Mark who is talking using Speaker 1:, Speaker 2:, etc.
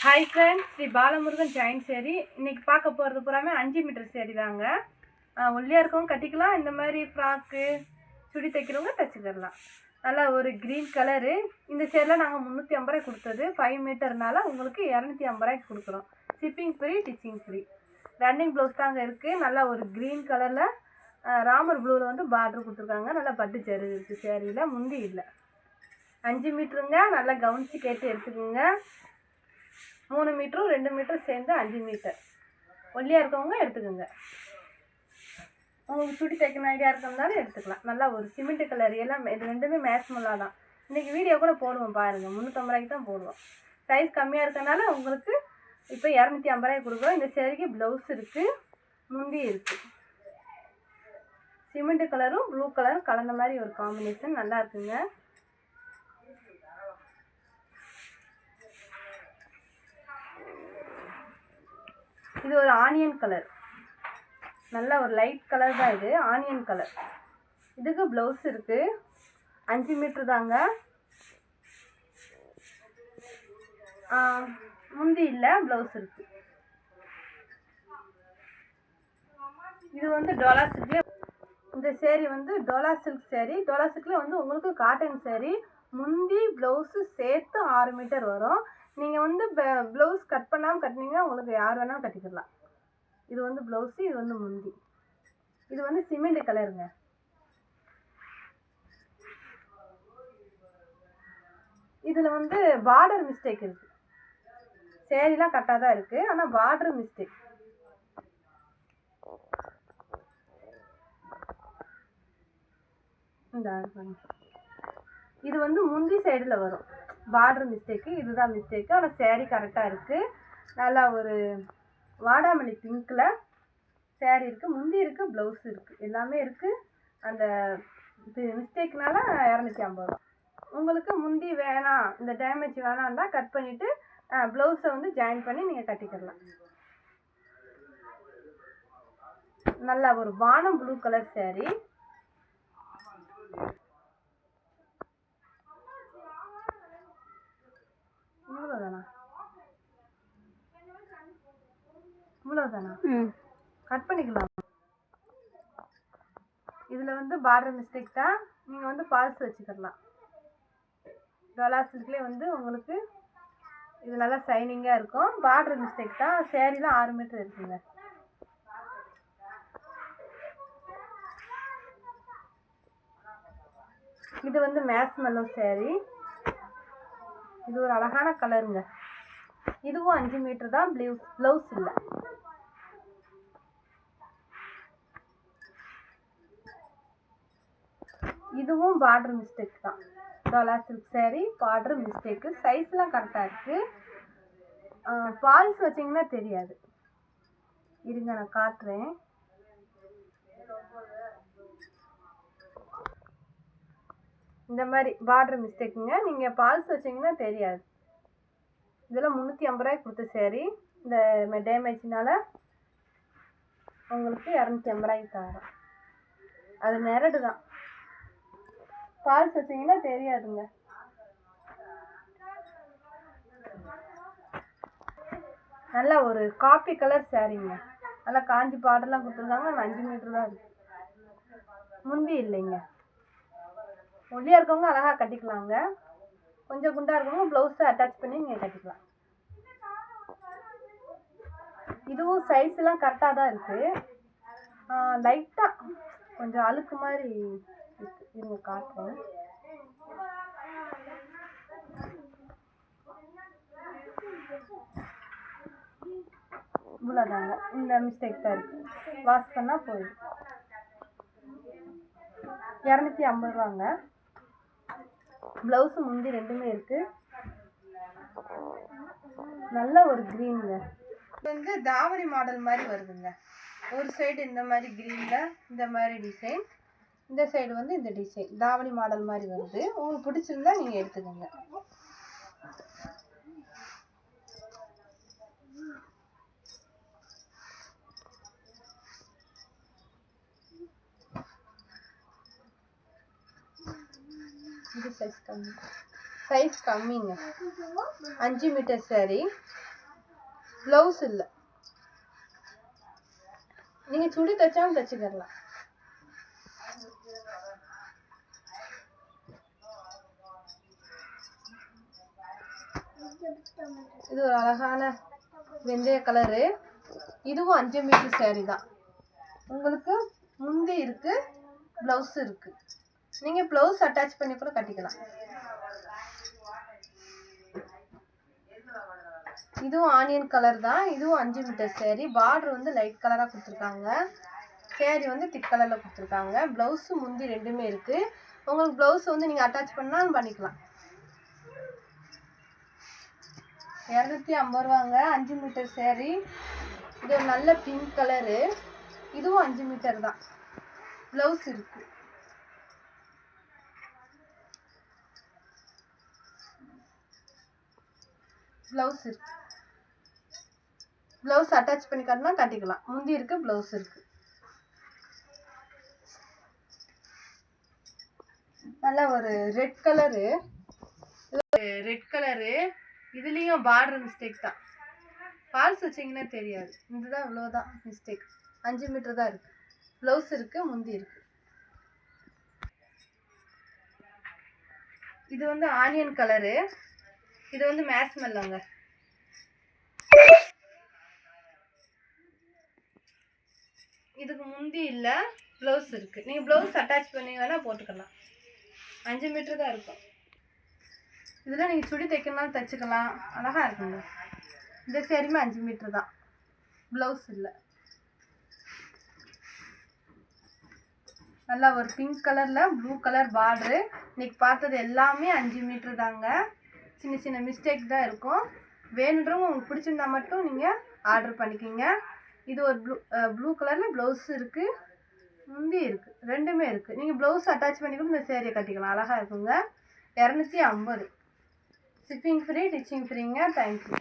Speaker 1: Hi friends, Sri Balamurugan join சேரீ. இன்றைக்கி பார்க்க போகிறது பூராமே 5 மீட்டர் சேரீ தாங்க. ஒல்லியாக இருக்கவங்க கட்டிக்கலாம், இந்த மாதிரி ஃப்ராக்கு சுடி தைக்கிறவங்க தைச்சிக்கிடலாம். நல்லா ஒரு க்ரீன் கலரு. இந்த சேரில் நாங்கள் 350 ரூபாய் கொடுத்தது. 5 மீட்டர்னால உங்களுக்கு 250 ரூபாய்க்கு கொடுக்குறோம். Shipping free, ditching free. Running blouse தாங்க இருக்குது. நல்லா ஒரு க்ரீன் கலரில் ராமர் ப்ளூவில் வந்து பார்டர் கொடுத்துருக்காங்க. நல்லா பட்டு ஜரு இருக்குது சேரீயில், முந்தி இல்லை. 5 மீட்டருங்க. நல்லா கவனித்து கேட்டு எடுத்துக்கோங்க. 3 மீட்டரும் 2 மீட்டரும் சேர்ந்து 5 மீட்டர். ஒல்லியாக இருக்கவங்க எடுத்துக்கோங்க. உங்களுக்கு சுடி தைக்கணும் ஐடியா இருக்கிறதுனால எடுத்துக்கலாம். நல்லா ஒரு சிமெண்ட் கலர், எல்லாம் இது ரெண்டுமே மேட்ச்மெல்லாக தான். இன்றைக்கி வீடியோ கூட போடுவோம் பாருங்கள். 350 ரூபாய்க்கு தான் போடுவோம். சைஸ் கம்மியாக இருக்கனால உங்களுக்கு இப்போ 250 ரூபாய்க்கு கொடுக்குறோம். இந்த சேரீக்கு ப்ளவுஸ் இருக்குது, முந்தி இருக்குது. சிமெண்ட் கலரும் ப்ளூ கலரும் கலந்த மாதிரி ஒரு காம்பினேஷன், நல்லா இருக்குங்க. இது ஒரு ஆனியன் கலர், நல்ல ஒரு லைட் கலர் தான். இது ஆனியன் கலர். இதுக்கு ப்ளவுஸ் இருக்குது. 5 மீட்டர் தாங்க. முந்தி இல்லை, ப்ளவுஸ் இருக்குது. இது வந்து டோலா சில்க்லேயே, இந்த சேரீ வந்து டோலா சில்க் சேரீ. டோலா சில்க்லேயே வந்து உங்களுக்கு காட்டன் சேரீ. முந்தி ப்ளவுஸு சேர்த்து 6 மீட்டர் வரும். நீங்கள் வந்து ப்ளவுஸ் கட் பண்ணாமல் கட்டினீங்கன்னா உங்களுக்கு யார் வேணாலும் கட்டிக்கிடலாம். இது வந்து ப்ளவுஸு, இது வந்து முந்தி. இது வந்து சிமெண்ட் கலருங்க. இதில் வந்து பார்டர் மிஸ்டேக் இருக்குது. சேரீலாம் கரெக்டாக தான் இருக்குது, ஆனால் பார்டர் மிஸ்டேக். இந்த இது வந்து முந்தி சைடில் வரும். பார்டர் மிஸ்டேக்கு, இதுதான் மிஸ்டேக்கு. ஆனால் சேரீ கரெக்டாக இருக்குது. நல்லா ஒரு வாடாமல்லி பிங்க்கில் சேரீ இருக்குது, முந்தி இருக்குது, ப்ளவுஸ் இருக்குது, எல்லாமே இருக்குது. அந்த மிஸ்டேக்னால 250 ரூபா. உங்களுக்கு முந்தி வேணாம், இந்த டேமேஜ் வேணாம்னா கட் பண்ணிவிட்டு ப்ளவுஸை வந்து ஜாயின் பண்ணி நீங்கள் கட்டிக்கிடலாம். நல்லா ஒரு வானம் ப்ளூ கலர் சேரீ. இவ்வளோதானா? கட் பண்ணிக்கலாம். இதில் வந்து பார்டர் மிஸ்டேக் தான். நீங்கள் வந்து பால்ஸ் வச்சுக்கிடலாம். டோலா சில்க்லேயே வந்து உங்களுக்கு இது நல்லா ஷைனிங்காக இருக்கும். பார்டர் மிஸ்டேக் தான். சேரீலாம் 6 மீட்டர் இருக்குங்க. இது வந்து மேஸ்மெல்லோ சேரீ. இது ஒரு அழகான கலருங்க. இதுவும் 5 மீட்டர் தான். ப்ளவுஸ் இல்லை. இதுவும் பார்டர் மிஸ்டேக் தான். Dola silk sari, border mistake. சைஸ்லாம் கரெக்டாக இருக்குது. ஃபால்ஸ் வச்சிங்கன்னா தெரியாது. இருங்க, நான் காட்டுறேன். இந்த மாதிரி பார்டர் மிஸ்டேக்குங்க. நீங்கள் ஃபால்ஸ் வச்சிங்கன்னா தெரியாது. இதெல்லாம் 350 ரூபாய்க்கு கொடுத்த சேரீ. இந்த டேமேஜ்னால உங்களுக்கு 250 ரூபாய்க்கு தரோம். அது நெரடு தான். ஃபால்ஸ் வச்சிங்கன்னா தெரியாதுங்க. நல்லா ஒரு காப்பி கலர் சேரீங்க. நல்லா காஞ்சி பார்டர்லாம் கொடுத்துருக்காங்க. 5 மீட்டர் தான் இருக்குது. முந்தி இல்லைங்க. ஒல்லியாக இருக்கவங்க அழகாக கட்டிக்கலாங்க. கொஞ்சம் குண்டாக இருக்கவங்க ப்ளவுஸை அட்டாச் பண்ணி நீங்கள் கட்டிக்கலாம். இதுவும் சைஸ்லாம் கரெக்டாக தான் இருக்குது. லைட்டாக கொஞ்சம் அழுக்கு மாதிரி இருக்குது. இருங்க காட்டுறேன். இவ்வளோதாங்க. இந்த மிஸ்டேக் தான் இருக்குது. வாஷ் பண்ணால் போயிடும். 250 ரூபாங்க. ப்ளவுஸு முந்தி ரெண்டுமே இருக்குது. நல்ல ஒரு க்ரீனுங்க. இது வந்து தாவணி மாடல் மாதிரி வருதுங்க. ஒரு சைடு இந்த மாதிரி க்ரீனில் இந்த மாதிரி டிசைன், இந்த சைடு வந்து இந்த டிசைன் தாவணி மாடல் மாதிரி வருது. உங்களுக்கு பிடிச்சிருந்தா நீங்கள் எடுத்துக்கோங்க. இது சைஸ் கம்மிங்க. 5 மீட்டர் சேரீ. ப்ளவுஸ் இல்லை, நீங்கள் சுடி தைச்சாலும் தைச்சிக்கலாம். இது ஒரு அழகான வெந்தய கலரு. இதுவும் 5 மீட்டர் சேரீ தான். உங்களுக்கு முந்தி இருக்கு, ப்ளவுஸ் இருக்கு. நீங்கள் ப்ளவுஸ் அட்டாச் பண்ணி கூட கட்டிக்கலாம். இதுவும் ஆனியன் கலர் தான். இதுவும் 5 மீட்டர் சேரீ. பார்டர் வந்து லைட் கலராக கொடுத்துருக்காங்க. சேரீ வந்து திக் கலரில் கொடுத்துருக்காங்க. ப்ளவுஸு முந்தி ரெண்டுமே இருக்குது. உங்களுக்கு ப்ளவுஸ் வந்து நீங்கள் அட்டாச் பண்ணாலும் பண்ணிக்கலாம். 250 ரூபாங்க 5 மீட்டர் சேரீ. இது ஒரு நல்ல பிங்க் கலரு. இதுவும் 5 மீட்டர் தான். ப்ளவுஸ் இருக்குது. ப்ளவுஸ் இருக்குது. ப்ளவுஸ் அட்டாச் பண்ணி காட்டினா கட்டிக்கலாம். முந்தி இருக்குது, ப்ளவுஸ் இருக்குது. நல்ல ஒரு ரெட் கலரு. Red colour. இதுலேயும் பார்டர் மிஸ்டேக் தான். ஃபால்ஸ் வச்சிங்கன்னா தெரியாது. இதுதான் இவ்வளோதான் மிஸ்டேக். 5 மீட்டர் தான் இருக்குது. ப்ளவுஸ் இருக்குது, முந்தி இருக்குது. இது வந்து ஆனியன் கலரு. இது வந்து மேட்ச் மெல்லங்க. இதுக்கு முந்தி இல்லை, ப்ளவுஸ் இருக்குது. நீங்கள் ப்ளவுஸ் அட்டாச் பண்ணி வேணால் போட்டுக்கலாம். 5 மீட்டர் தான் இருக்கும். இதெல்லாம் நீங்கள் சுடி தைக்கணும்னாலும் தைச்சிக்கலாம். அழகாக இருக்குங்க. இந்த சேரீமே 5 மீட்டர் தான். ப்ளவுஸ் இல்லை. நல்லா ஒரு பிங்க் கலரில் ப்ளூ கலர் பார்டரு. இன்றைக்கி பார்த்தது எல்லாமே 5 மீட்டர் தாங்க. சின்ன சின்ன மிஸ்டேக் தான் இருக்கும். வேணுன்றவங்க உங்களுக்கு பிடிச்சிருந்தா மட்டும் நீங்கள் ஆர்டர் பண்ணிக்கிங்க. இது ஒரு ப்ளூ கலரில் ப்ளவுஸ் இருக்குது, முந்தி இருக்குது, ரெண்டுமே இருக்குது. நீங்கள் ப்ளவுஸ் அட்டாச் பண்ணி கூட இந்த சேரீயை கட்டிக்கலாம். அழகாக இருக்குங்க. 250. ஷிப்பிங் ஃப்ரீ, டிச்சிங் ஃப்ரீங்க. தேங்க்யூ.